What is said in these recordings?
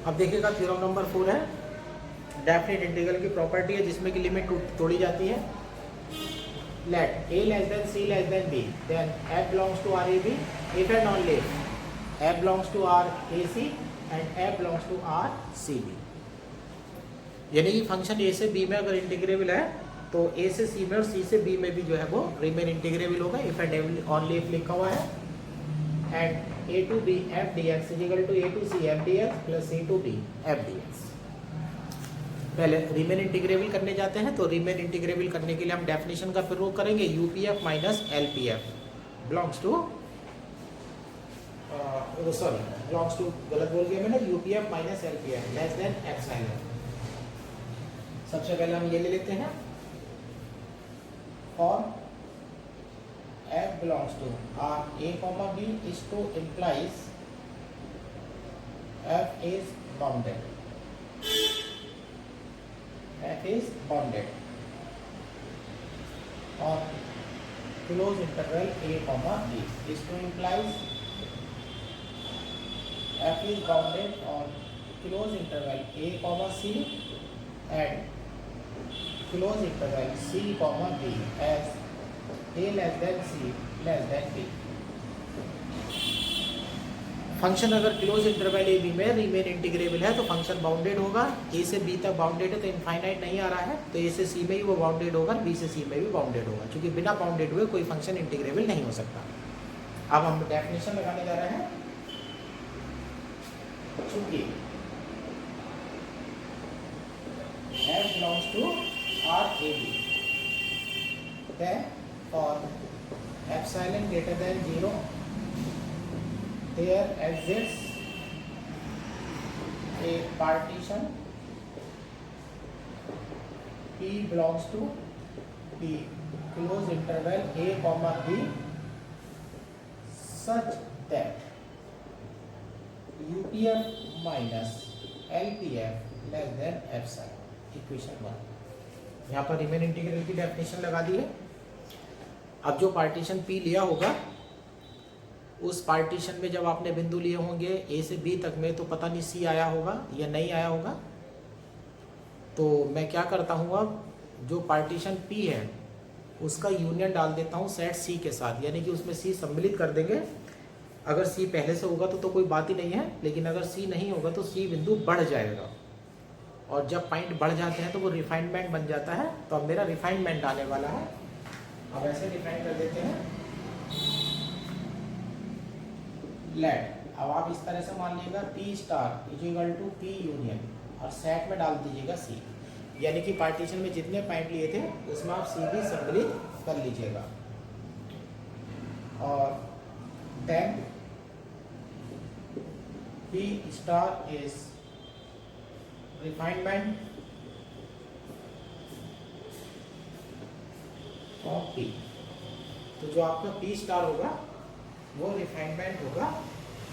अब देखिएगा theorem number 4 है, डेफिनेट इंटीग्रल की प्रॉपर्टी है जिसमें कि लिमिट तोड़ी जाती है। Let a less than c less than b then f belongs to RAB if and only f belongs to RAC and f belongs to RCB। यानी कि फंक्शन a से b में अगर इंटीग्रेबल है तो a से c में और c से b में भी जो है वो रिमेन इंटीग्रेबल होगा इफ एंड ओनली इफ लिखा हुआ है। And a to b f dx is equal to a to c f dx plus c to b f dx। पहले रीमेन इंटीग्रेबल करने जाते हैं, तो रीमेन इंटीग्रेबल करने के लिए हम डेफिनेशन का प्रयोग करेंगे UPF minus LPF belongs to belongs to गलत बोल गया मैंने, UPF minus LPF less than epsilon. सबसे पहले हम ये ले लेते हैं for f belongs to a comma b is to implies f is bounded, f is bounded on close interval a comma b is to implies f is bounded on close interval a comma c and close interval c comma b as a less than c less than b। Function अगर close interval A B में Riemann integrable है तो function bounded होगा। ए से B तक bounded है तो infinite नहीं आ रहा है, तो ए से सी में ही वो बाउंडेड होगा, बी से सी में भी बाउंडेड होगा, क्योंकि बिना बाउंडेड हुए कोई फंक्शन इंटीग्रेबल नहीं हो सकता। अब हम डेफिनेशन लगाने जा रहे हैं। चूंकि f belongs to RAB then for epsilon greater than 0 there exists a partition P belongs to the close interval a comma b such that UPF minus LPF less than epsilon। Equation 1 यहाँ पर remain integral की definition लगा दी है। अब जो partition P लिया होगा उस पार्टीशन में जब आपने बिंदु लिए होंगे A से B तक में, तो पता नहीं C आया होगा या नहीं आया होगा। तो मैं क्या करता हूँ, अब जो पार्टीशन P है उसका यूनियन डाल देता हूँ सेट C के साथ, यानी कि उसमें C सम्मिलित कर देंगे। अगर C पहले से होगा तो कोई बात ही नहीं है, लेकिन अगर C नहीं होगा तो C बिंदु बढ़ जाएगा, और जब पॉइंट बढ़ जाते हैं तो वो रिफाइनमेंट बन जाता है। तो अब मेरा रिफाइनमेंट आने वाला है। अब ऐसे डिफाइन कर देते हैं लेट। अब आप इस तरह से मान लीजिएगा P star is equal to P union और सेट में डाल दीजिएगा C, यानी कि पार्टीशन में जितने पॉइंट लिए थे उसमें आप C भी सम्मिलित कर लीजिएगा। और then P star is refinement of P। तो जो आपका P स्टार होगा वो रिफाइनमेंट होगा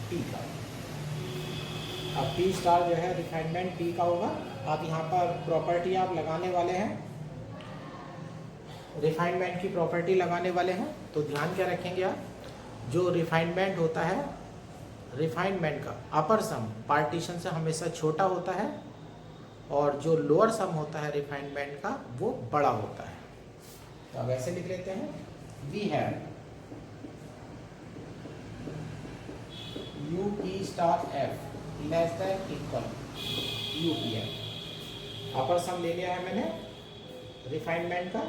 P का। अब P स्टार जो है रिफाइनमेंट P का होगा। अब यहाँ पर प्रॉपर्टी आप लगाने वाले हैं, रिफाइनमेंट की प्रॉपर्टी लगाने वाले हैं। तो ध्यान क्या रखेंगे आप, जो रिफाइनमेंट होता है, रिफाइनमेंट का अपर सम पार्टीशन से हमेशा छोटा होता है, और जो लोअर सम होता है रिफाइनमेंट का वो बड़ा होता है। तो अब ऐसे लिख लेते हैं, we have U P star F less than equal U P F. Upper sum ले लिया है मैंने रिफाइनमेंट का,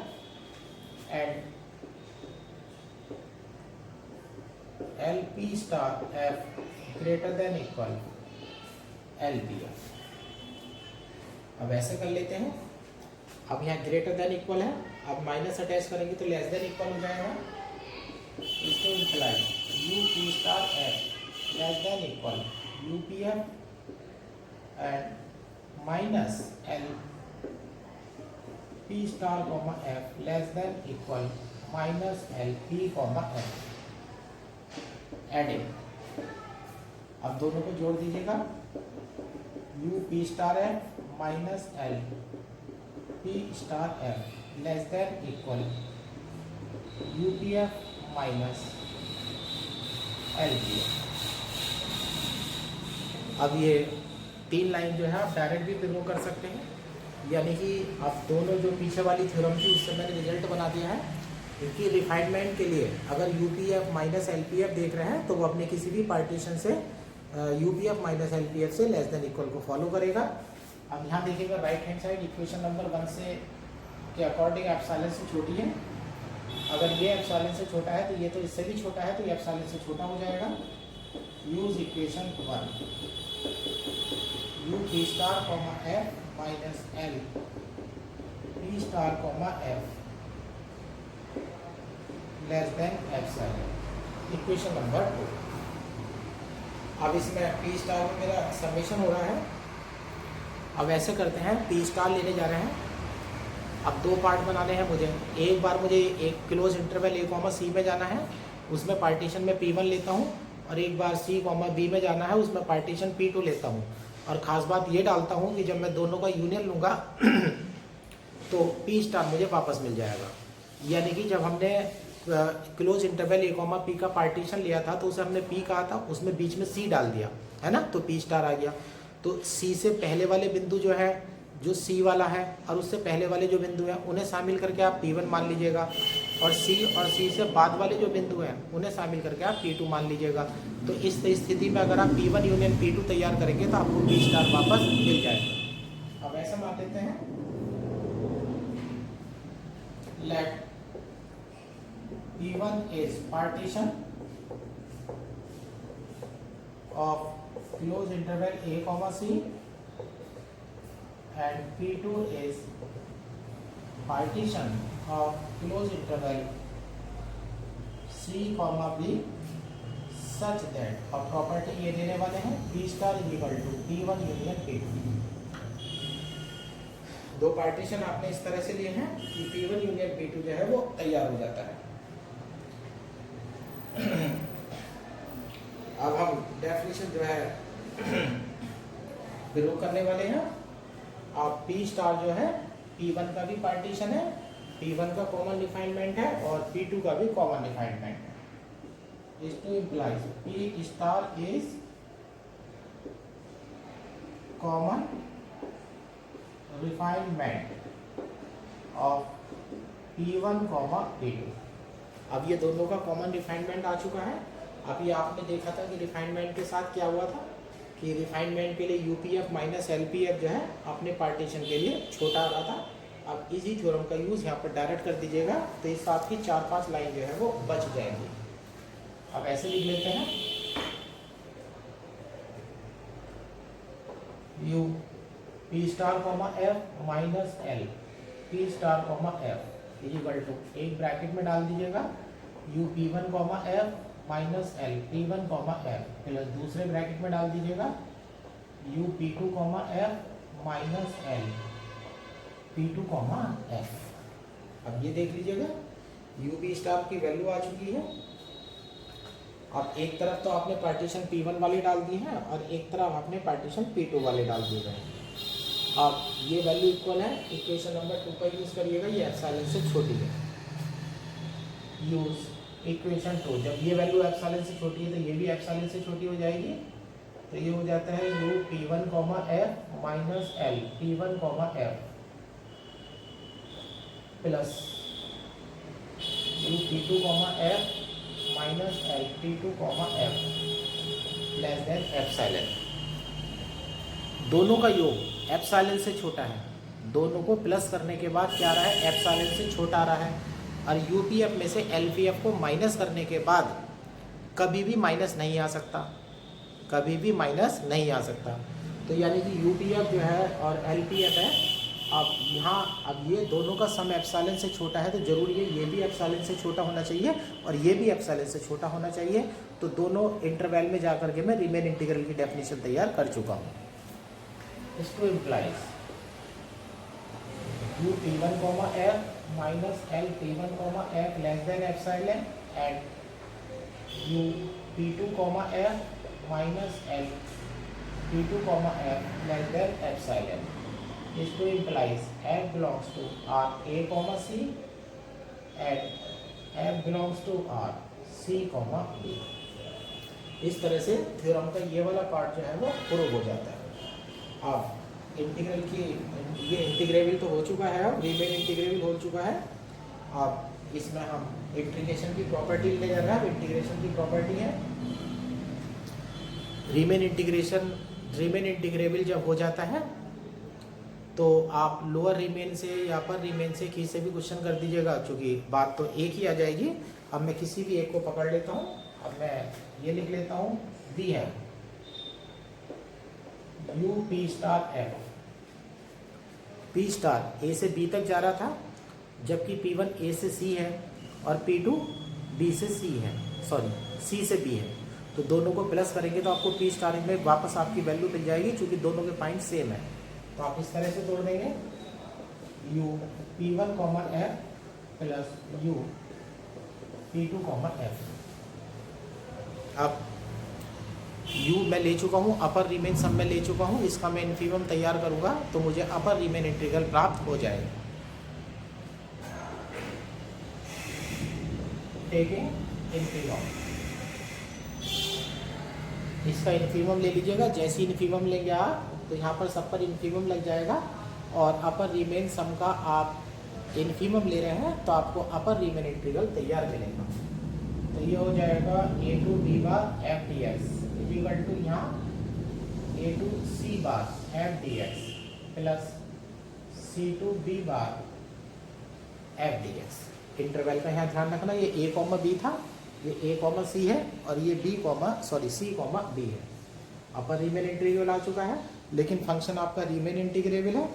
and L P star F greater than equal L P F. अब ऐसे कर लेते हैं। अब यहाँ ग्रेटर देन इक्वल है, अब माइनस अटैच करेंगे तो लेस देन इक्वल हो जाएगा। इसको imply U P star F less than equal U P F and minus l P star comma F less than equal minus l P comma F. Adding, अब दोनों को जोड़ दीजिएगा, U P star F minus l P star F less than equal U P F minus l P F. अब ये 3 line जो है आप डायरेक्ट भी प्रूव कर सकते हैं, यानी कि आप दोनों जो पीछे वाली थ्योरम थी उससे मैंने रिजल्ट बना दिया है। क्योंकि रिफाइनमेंट के लिए अगर यूपीएफ माइनस एलपीएफ देख रहे हैं तो वो अपने किसी भी पार्टीशन से यूपीएफ माइनस एलपीएफ से लेस देन इक्वल को फॉलो करेगा। अब यहाँ देखिएगा right hand side equation number 1 से के अकॉर्डिंग एप्सिलॉन से छोटी है। अगर ये एप्सिलॉन से छोटा है तो ये तो इससे भी छोटा है, तो ये एप्सिलॉन से छोटा हो जाएगा। Use equation 1 U P star comma F minus l P star comma F less than epsilon. Equation number 2। अब इसमें पी स्टार में मेरा समेशन हो रहा है। अब ऐसे करते हैं, पी स्टार लेने जा रहे हैं। अब 2 पार्ट बनाने हैं मुझे। एक बार मुझे एक क्लोज इंटरवल ए कॉमा सी में जाना है, उसमें पार्टीशन में P1 लेता हूँ, और एक बार C कॉमा B में जाना है, उसमें पार्टीशन P2 लेता हूँ। और ख़ास बात ये डालता हूँ कि जब मैं दोनों का यूनियन लूँगा तो P स्टार मुझे वापस मिल जाएगा। यानी कि जब हमने क्लोज इंटरवल ए कॉमा P का पार्टीशन लिया था तो उसे हमने P कहा था, उसमें बीच में C डाल दिया है ना, तो P स्टार आ गया। तो C से पहले वाले बिंदु जो है, जो C वाला है, और उससे पहले वाले जो बिंदु हैं उन्हें शामिल करके आप P1 मान लीजिएगा, और C से बाद वाले जो बिंदु हैं उन्हें शामिल करके आप P2 मान लीजिएगा। तो इस स्थिति में अगर आप P1 यूनियन P2 तैयार करेंगे तो आपको P स्टार वापस मिल जाएगा। अब ऐसा मान लेते हैं, let P1 is partition of close interval A comma C and P2 is partition of closed interval C comma B such that, और प्रॉपर्टी ये देने वाले हैं P star is equal to P1 union P2। 2 partition आपने इस तरह से लिए हैं कि P1 यूनियन P2 जो है वो तैयार हो जाता है। अब हम डेफिनेशन जो है प्रूव करने वाले हैं। आप P स्टार जो है P1 का भी पार्टीशन है, P1 का कॉमन डिफाइनमेंट है, और P2 का भी कॉमन डिफाइनमेंट है। This to implies P star is common refinement of P1 comma P2। अब ये दोनों का कॉमन रिफाइनमेंट आ चुका है। अभी आपने देखा था कि रिफाइनमेंट के साथ क्या हुआ था कि रिफाइनमेंट के लिए यूपीएफ माइनस एलपीएफ जो है अपने पार्टीशन के लिए छोटा आ रहा था। अब इसी थ्योरम का यूज़ यहाँ पर डायरेक्ट कर दीजिएगा तो इस आपकी 4-5 लाइन जो है वो बच जाएंगी। अब ऐसे लिख लेते हैं, u P star comma F minus l P star comma f is equal to, एक ब्रैकेट में डाल दीजिएगा u P1 comma F minus L P1 comma f, plus दूसरे ब्रैकेट में डाल दीजिएगा u P2 comma F minus L P2 comma f. अब ये देख लीजिएगा यू P स्टार की वैल्यू आ चुकी है। अब एक तरफ तो आपने पार्टीशन P1 वाले डाल दी है और एक तरफ आपने पार्टीशन P2 वाले डाल दिए हैं। अब ये वैल्यू इक्वल है, इक्वेशन नंबर 2 का यूज़ करिएगा, ये एप्सिलॉन से छोटी है। यूज़ इक्वेशन 2, जब ये वैल्यू एप्सिलॉन से छोटी है तो ये भी एप्सिलॉन से छोटी हो जाएगी। तो ये हो जाता है you P1 comma F minus L P1 comma f plus you P2 comma F minus L P2 comma F less than epsilon. दोनों का योग एप्सिलॉन से छोटा है, दोनों को प्लस करने के बाद क्या आ रहा है, एप्सिलॉन से छोटा आ रहा है। और यूपीएफ में से एलपीएफ को माइनस करने के बाद कभी भी माइनस नहीं आ सकता, कभी भी माइनस नहीं आ सकता। तो यानी कि यूपीएफ जो है और एलपीएफ है, अब यहाँ अब ये दोनों का सम एप्सिलॉन से छोटा है तो जरूरी है ये भी एप्सिलॉन से छोटा होना चाहिए और ये भी एप्सिलॉन से छोटा होना चाहिए। तो दोनों इंटरवल में जा करके मैं रीमेन इंटीग्रल की डेफिनेशन तैयार कर चुका हूँ। इसको implies U P1 comma F minus L P1 comma F less than epsilon and U P2 comma F minus L P2 comma F less than epsilon. इसको implies F belongs to R A comma C and F belongs to R C comma B। इस तरह से theorem का ये वाला part जो है वो प्रूव हो जाता है। अब इंटीग्रल की ये इंटीग्रेबल तो हो चुका है, अब रीमेन इंटीग्रेबल हो चुका है। अब इसमें हम इंटीग्रेशन की प्रॉपर्टी ले जा रहे हैं। इंटीग्रेशन की प्रॉपर्टी है रीमेन इंटीग्रेबल जब हो जाता है तो आप लोअर रीमेन से या अपर रीमेन से किसी से भी क्वेश्चन कर दीजिएगा, क्योंकि बात तो एक ही आ जाएगी। अब मैं किसी भी एक को पकड़ लेता हूँ। अब मैं ये लिख लेता हूँ, दी है U P star F. P star A से बी तक जा रहा था, जबकि P1 ए से सी है और P2 बी से सी है, सॉरी सी से बी है। तो दोनों को प्लस करेंगे तो आपको पी स्टार में वापस आपकी वैल्यू मिल जाएगी, क्योंकि दोनों के पॉइंट सेम है। तो आप इस तरह से तोड़ देंगे, you P1 common F plus you P2 common F. अब यू मैं ले चुका हूँ, अपर रीमेन सब में ले चुका हूँ, इसका मैं इन्फीमम तैयार करूँगा तो मुझे अपर रीमेन इंटीग्रल प्राप्त हो जाएगा। टेकिंग इन्फीमम, इसका इन्फीमम ले लीजिएगा। जैसे इन्फीमम लेंगे आप तो यहाँ पर सब पर इन्फीमम लग जाएगा, और अपर रीमेन सम का आप इन्फीमम ले रहे हैं तो आपको अपर रीमेन इंटीग्रल तैयार मिलेगा। तो ये हो जाएगा A to B bar F D x equal to यहाँ A to C bar F D x plus C to B bar F D X. Interval का यहाँ ध्यान रखना, ये ए कॉमा बी था, ये ए कॉमा सी है, और ये b comma sorry c comma b है। अपर रीमेन इंटीग्रेबल आ चुका है, लेकिन फंक्शन आपका रीमेन इंटीग्रेबल है।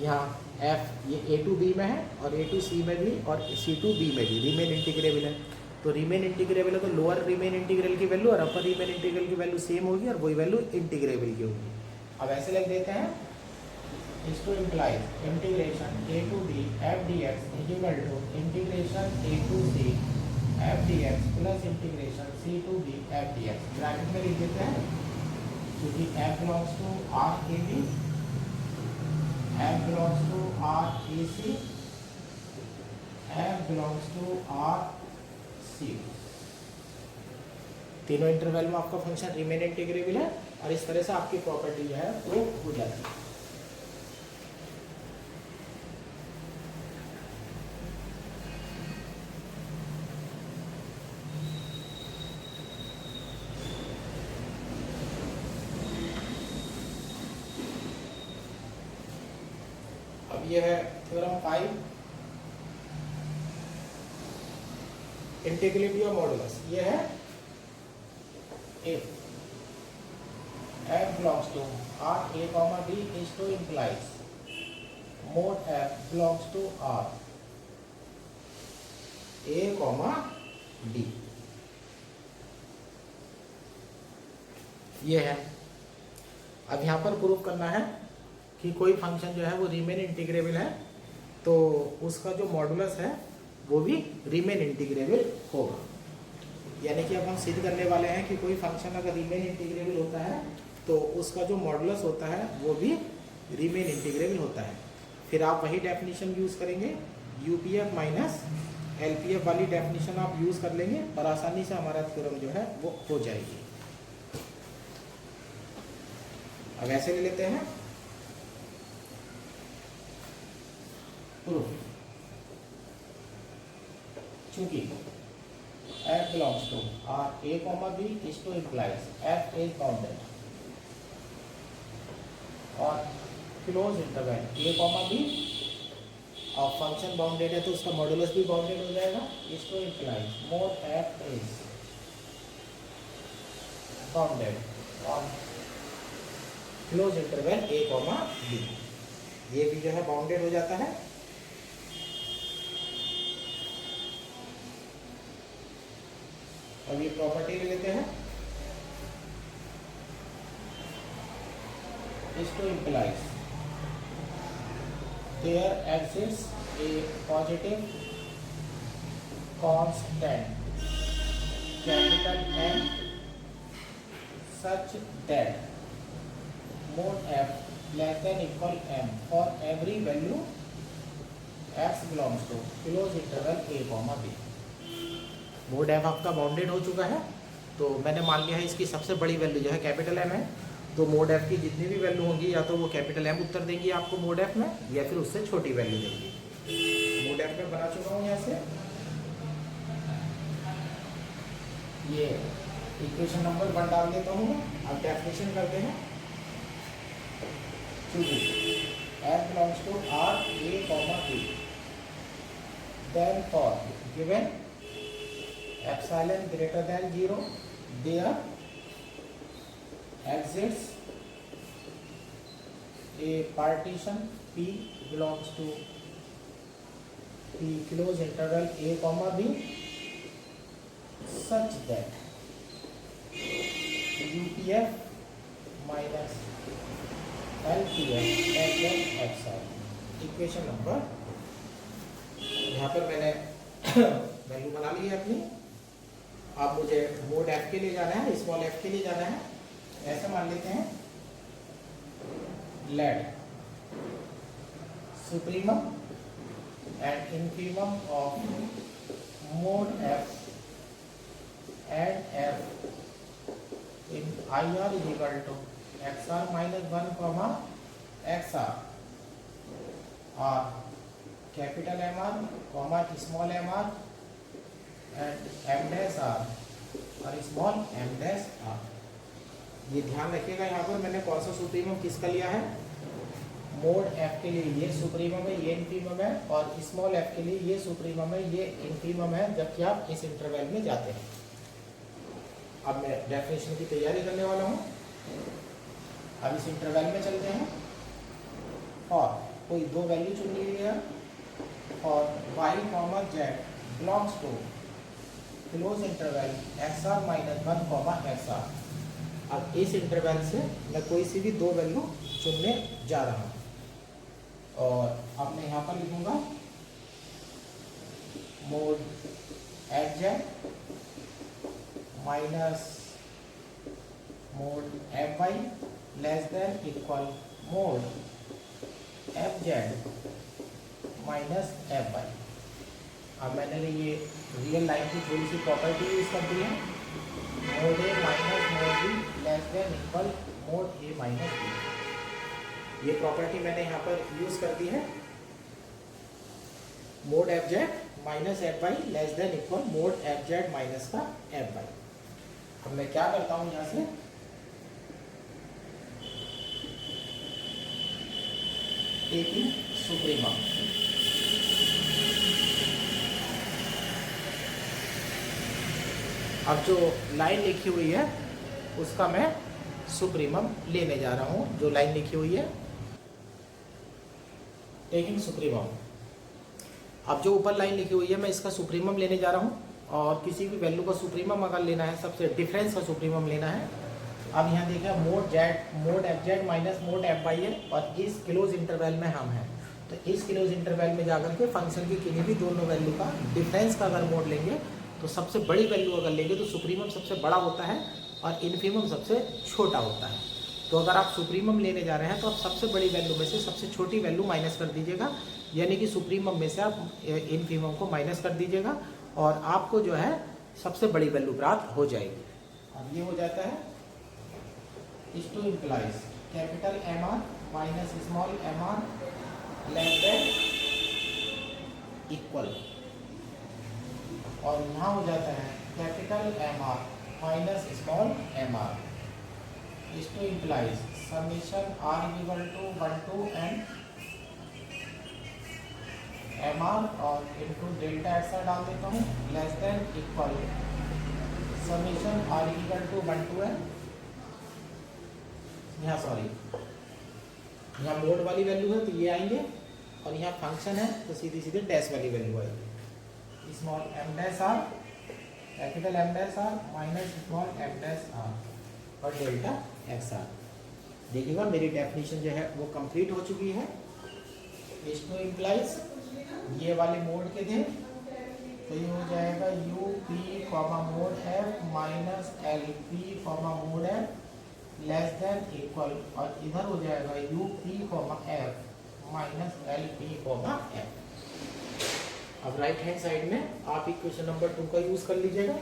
यहाँ एफ ये ए टू बी में है और ए टू सी में भी और सी टू बी में भी रीमेन इंटीग्रेबल है। तो रीमेन इंटीग्रेबल है तो लोअर रीमेन इंटीग्रल की वैल्यू और अपर रीमेन इंटीग्रल की वैल्यू सेम होगी, और वही वैल्यू इंटीग्रेबल की होगी। अब ऐसे लिख देते हैं, इसको implies integration a to b f D x equal to integration a to c f D x plus integration c to b f D x. Bracket में लिख देते हैं, क्योंकि f belongs to r a b, F belongs to R A C, F belongs to R C। तीनों interval में आपका function Riemann integrable है, और इस तरह से आपकी प्रॉपर्टी जो है वो हो जाती है। ये है थ्योरम 5, इंटीग्रेबिलिटी ऑफ मॉडुलस। ये है if f belongs to R A comma B is to implies mod f belongs to R A comma B। ये है। अब यहाँ पर प्रूफ करना है कि कोई फंक्शन जो है वो रीमेन इंटीग्रेबल है, तो उसका जो मॉडुलस है वो भी रीमेन इंटीग्रेबल होगा। यानी कि अब हम सिद्ध करने वाले हैं कि कोई फंक्शन अगर रीमेन इंटीग्रेबल होता है तो उसका जो मॉडुलस होता है वो भी रीमेन इंटीग्रेबल होता है। फिर आप वही डेफिनेशन यूज़ करेंगे, यूपीएफ माइनस एलपीएफ वाली डेफिनेशन आप यूज़ कर लेंगे, और आसानी से हमारा थ्योरम जो है वो हो जाएगी। अब ऐसे ले लेते हैं प्रूफ, चूंकि f belongs to R A comma B is to implies f is bounded और close interval a comma B, और फंक्शन बाउंडेड है तो उसका मॉडुलस भी बाउंडेड हो जाएगा। is to implies mod f is bounded और close interval a comma B, ये भी जो है बाउंडेड हो जाता है। अब ये प्रॉपर्टी ले लेते हैं, is to implies there exists a positive constant capital M such that mod f less than equal M for every value x belongs to close interval a comma b। Mode F आपका bounded हो चुका है, तो मैंने मान लिया है इसकी सबसे बड़ी वैल्यू जो है कैपिटल एम है, तो मोड एफ की जितनी भी वैल्यू होंगी या तो वो कैपिटल एम उत्तर देंगी आपको मोड एफ में, या फिर उससे छोटी वैल्यू देंगी। मोड एफ में बना चुका हूँ यहाँ से, ये इक्वेशन नंबर 1 डाल देता हूँ। अब डेफिनेशन करते हैं। चूंकि f belongs to R A, P, then for given epsilon greater than 0 there exists a partition P belongs to P close interval A, B such that UPF minus LPF less than epsilon। Equation number, यहाँ पर मैंने value बना ली है अपनी। अब मुझे mode F के लिए जाना है, स्मॉल एफ के लिए जाना है। ऐसा मान लेते हैं, let supremum and infimum of mod f and f in IR is equal to XR minus 1 comma XR or capital MR comma small mr and M dash R और small m dash R। ये ध्यान रखिएगा, यहाँ पर मैंने कौन सा supremum किसका लिया है, मोड एफ के लिए ये सुप्रीमम है, ये इनफीमम है, और स्मॉल एफ के लिए ये सुप्रीमम है, ये इनफीमम है, जबकि आप इस इंटरवल में जाते हैं। अब मैं डेफिनेशन की तैयारी करने वाला हूँ। अब इस इंटरवल में चलते हैं और कोई दो वैल्यू चुन लीजिएगा और y, z belongs to close interval xr minus 1, xr। अब इस इंटरवल से मैं कोई सी भी दो वैल्यू चुनने जा रहा हूँ और अब मैं यहाँ पर लिखूंगा mode fz minus mode fy less than equal mode fz minus fy। अब मैंने ये रियल लाइन की थोड़ी सी प्रॉपर्टी यूज कर दी है, mode a minus mode b less than equal mode a minus b। ये प्रॉपर्टी मैंने यहाँ पर यूज कर दी है, mode fz minus fy less than equal mode fz minus का fy। अब मैं क्या करता हूं यहां से, टेकिंग सुप्रीमम, अब जो लाइन लिखी हुई है उसका मैं सुप्रीमम लेने जा रहा हूं। जो लाइन लिखी हुई है टेकिंग सुप्रीमम, अब जो ऊपर लाइन लिखी हुई है मैं इसका सुप्रीमम लेने जा रहा हूं और किसी भी वैल्यू का सुप्रीमम अगर लेना है, सबसे डिफरेंस का सुप्रीमम लेना है। अब यहाँ देखिए mode fz minus mode fy है और इस क्लोज इंटरवल में हम हैं, तो इस क्लोज इंटरवल में जाकर के फंक्शन की किसी भी दोनों वैल्यू का डिफरेंस का अगर मोड लेंगे तो सबसे बड़ी वैल्यू अगर लेंगे तो सुप्रीमम सबसे बड़ा होता है और इनफीमम सबसे छोटा होता है। तो अगर आप सुप्रीमम लेने जा रहे हैं तो आप सबसे बड़ी वैल्यू में से सबसे छोटी वैल्यू माइनस कर दीजिएगा, यानी कि सुप्रीमम में से आप इनफीमम को माइनस कर दीजिएगा और आपको जो है सबसे बड़ी वैल्यू प्राप्त हो जाएगी। अब ये हो जाता है, इस टू implies capital MR minus small mr less than equal, और यहाँ हो जाता है capital MR minus small mr। इस टू implies summation r equal to 1 to n mr और इनटू डेल्टा ऐसा डाल देता हूँ less than equal summation r equal to 1 to n। यहाँ सॉरी, यहाँ मोड वाली वैल्यू है तो ये आएंगे और यहाँ फंक्शन है तो सीधी सीधे डैश वाली वैल्यू आएगी, small m dash r capital M dash r minus small m dash r और डेल्टा XR। देखिएगा मेरी डेफिनेशन जो है वो कंप्लीट हो चुकी है। इसको इम्प्लाइज ये वाले मोड के थे तो ये हो जाएगा UP mode F minus LP mode F less than equal, और इधर हो जाएगा UP F minus LP F। अब राइट हैंड साइड में आप इक्वेशन नंबर 2 का यूज कर लीजिएगा।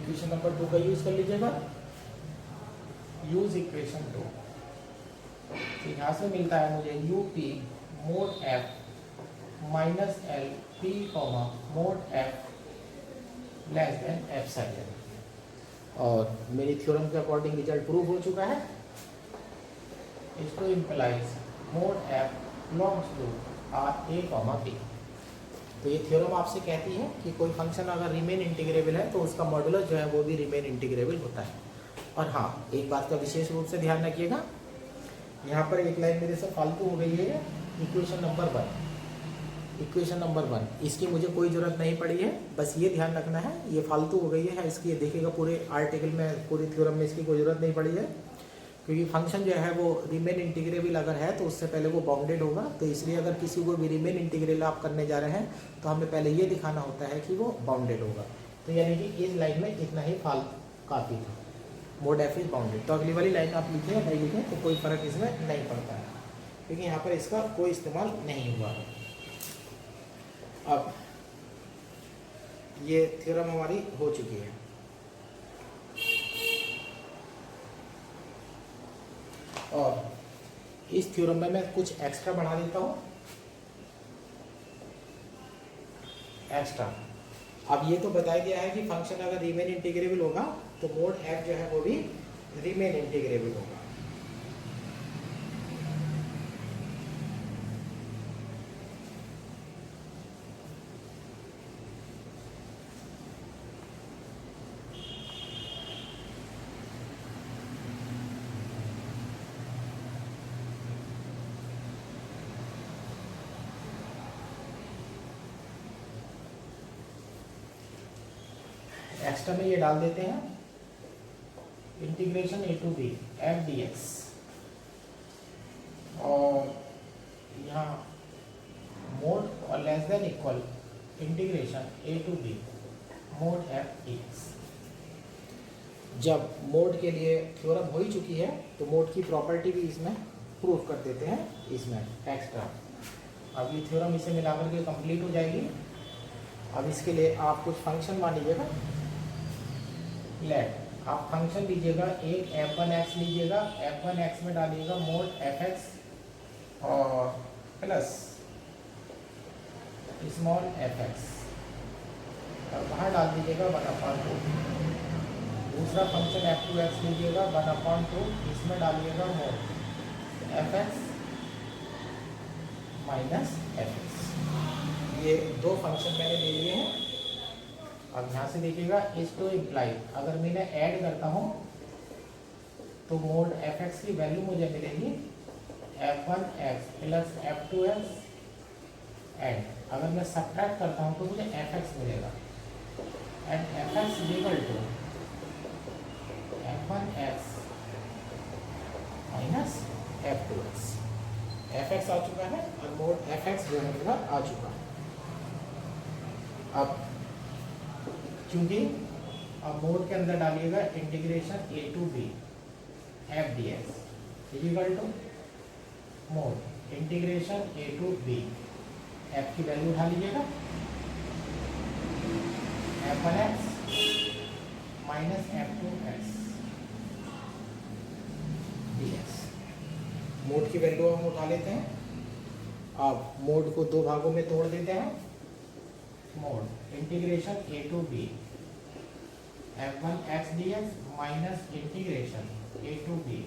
इक्वेशन नंबर 2 का यूज कर लीजिएगा, यूज इक्वेशन 2। तो यहाँ से मिलता है मुझे U P mode F minus l P comma mode F less than epsilon. और मेरी थ्योरम के अकॉर्डिंग रिजल्ट प्रूव हो चुका है। इसको implies mod f belongs to r a comma b. तो ये थ्योरम आपसे कहती है कि कोई फंक्शन अगर रिमेन इंटीग्रेबल है तो उसका मॉडुलस जो है वो भी रिमेन इंटीग्रेबल होता है। और हाँ, एक बात का विशेष रूप से ध्यान रखिएगा, यहाँ पर एक लाइन मेरे से फालतू हो गई है, इक्वेशन नंबर 1। इक्वेशन नंबर 1 इसकी मुझे कोई ज़रूरत नहीं पड़ी है, बस ये ध्यान रखना है, ये फालतू हो गई है। इसकी देखिएगा पूरे आर्टिकल में, पूरी थ्योरम में इसकी कोई ज़रूरत नहीं पड़ी है, क्योंकि फंक्शन जो है वो रिमेन इंटीग्रेबल अगर है तो उससे पहले वो बाउंडेड होगा। तो इसलिए अगर किसी को भी रिमेन इंटीग्रेबल आप करने जा रहे हैं तो हमें पहले ये दिखाना होता है कि वो बाउंडेड होगा। तो यानी कि इस लाइन में इतना ही काफ़ी था, मोड एफ इज बाउंडेड। तो अगली वाली लाइन आप लिखें या नहीं लिखें तो कोई फ़र्क इसमें नहीं पड़ता है, क्योंकि यहाँ पर इसका कोई इस्तेमाल नहीं हुआ है। अब ये थ्योरम हमारी हो चुकी है। और इस थ्योरम में मैं कुछ एक्स्ट्रा बढ़ा देता हूँ। एक्स्ट्रा, अब ये तो बताया गया है कि फंक्शन अगर रिमेन इंटीग्रेबल होगा तो मोड एफ जो है वो भी रिमेन इंटीग्रेबल होगा। एक्स्ट्रा में ये डाल देते हैं, integration a to b f D x, और यहाँ मोड और less than equal integration a to b mod f D x. जब मोड के लिए थ्योरम हो ही चुकी है तो मोड की प्रॉपर्टी भी इसमें प्रूव कर देते हैं इसमें एक्स्ट्रा। अब ये थ्योरम इसे मिलाकर के कंप्लीट हो जाएगी। अब इसके लिए आप कुछ फंक्शन मान लीजिएगा। लेट आप फंक्शन लीजिएगा, एक f1x लीजिएगा, f1x में डालिएगा मोड fx और प्लस स्मॉल fx, और बाहर डाल दीजिएगा 1/2। दूसरा फंक्शन f2x लीजिएगा 1/2, इसमें डालिएगा मोड fx माइनस fx। ये दो फंक्शन मैंने ले लिए हैं। अब यहाँ से देखिएगा, इस टू इम्प्लाई अगर मैं ऐड करता हूँ तो मोड fx की वैल्यू मुझे मिलेगी f1x प्लस f2x एंड अगर मैं सब्ट्रैक्ट करता हूँ तो मुझे fx मिलेगा and fx is equal to f1x minus f2x। fx आ चुका है और मोड fx जो है मेरा आ चुका है। अब क्योंकि अब मोड के अंदर डालिएगा integration a to b f D x equal to mod integration a to b f की वैल्यू उठा लीजिएगा f1x minus f2x dx। Mod की वैल्यू हम उठा लेते हैं। अब मोड को दो भागों में तोड़ देते हैं। Mod integration a to b f1x dx minus integration a to b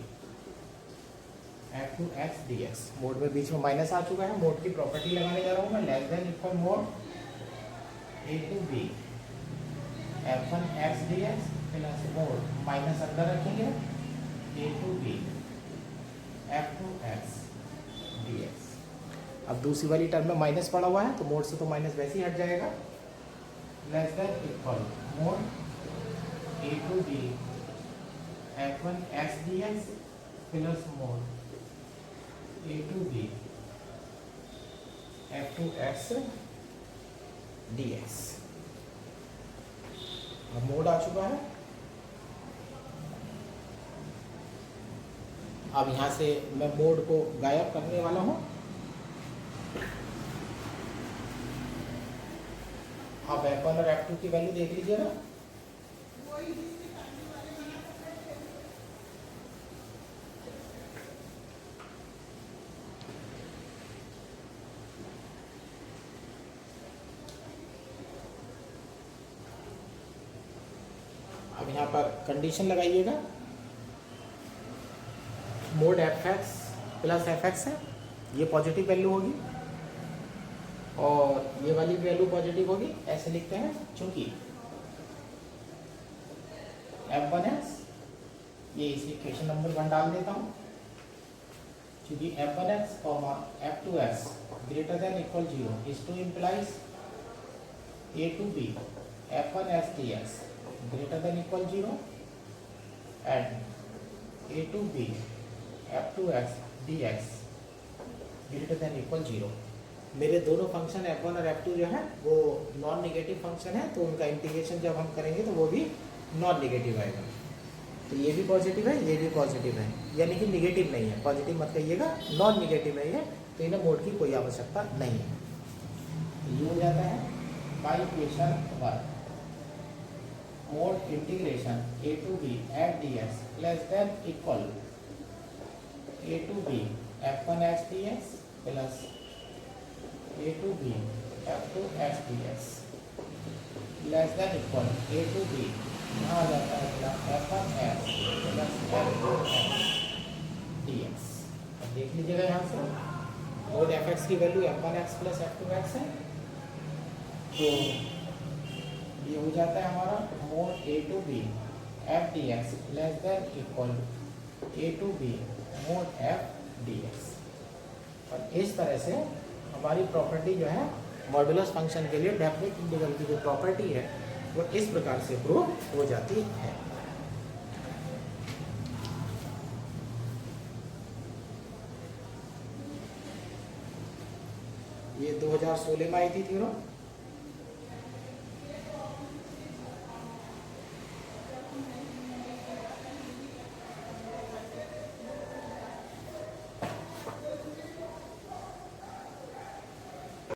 f2x dx। Mod में बीच में माइनस आ चुका है। मोड की प्रॉपर्टी लगाने जा रहा हूँ मैं, less than equal mod a to b f1x dx plus mod minus अंदर रखेंगे ए टू बी f2x dx। अब दूसरी वाली टर्म में माइनस पड़ा हुआ है तो मोड से तो माइनस वैसे ही हट जाएगा। Less than equal mod a to b f1x dx plus mod a to b f2x dx। अब मोड आ चुका है। अब यहाँ से मैं मोड को गायब करने वाला हूँ। आप f1 और f2 की वैल्यू देख लीजिएगा। अब यहाँ पर कंडीशन लगाइएगा, mode F x plus F x है, ये पॉजिटिव वैल्यू होगी और ये वाली वैल्यू पॉजिटिव होगी, ऐसे लिखते हैं। चूंकि f1x, ये इसी इक्वेशन नंबर 1 डाल देता हूँ, चूंकि f1x f2x greater than equal 0 is two implies a to b f1x dx greater than equal 0 and a to b f2x dx greater than equal 0। मेरे दोनों फंक्शन f1 और f2 जो है वो नॉन नेगेटिव फंक्शन है, तो उनका integration जब हम करेंगे तो वो भी नॉन नेगेटिव आएगा। तो ये भी पॉजिटिव है, ये भी पॉजिटिव है, यानी कि नेगेटिव नहीं है, पॉजिटिव मत कहिएगा, नॉन नेगेटिव है ये, तो इन्हें मोड की कोई आवश्यकता नहीं है। तो ये हो जाता है by equation 1, mode integration a to b f dx less than equal a to b f1x dx plus a to b f2x dx less than equal a to b, यहाँ आ जाता है f1x प्लस f2x dx। अब देख लीजिएगा यहाँ से mode fx की value f1x plus f2x है, तो ये हो जाता है हमारा mode a to b f dx less than equal a to b mode f dx। और इस तरह से हमारी प्रॉपर्टी जो है मॉडुलस फंक्शन के लिए डेफिनेट इंटीग्रल की जो प्रॉपर्टी है वो इस प्रकार से प्रूव हो जाती है। ये 2016 में आई थी थ्योरम।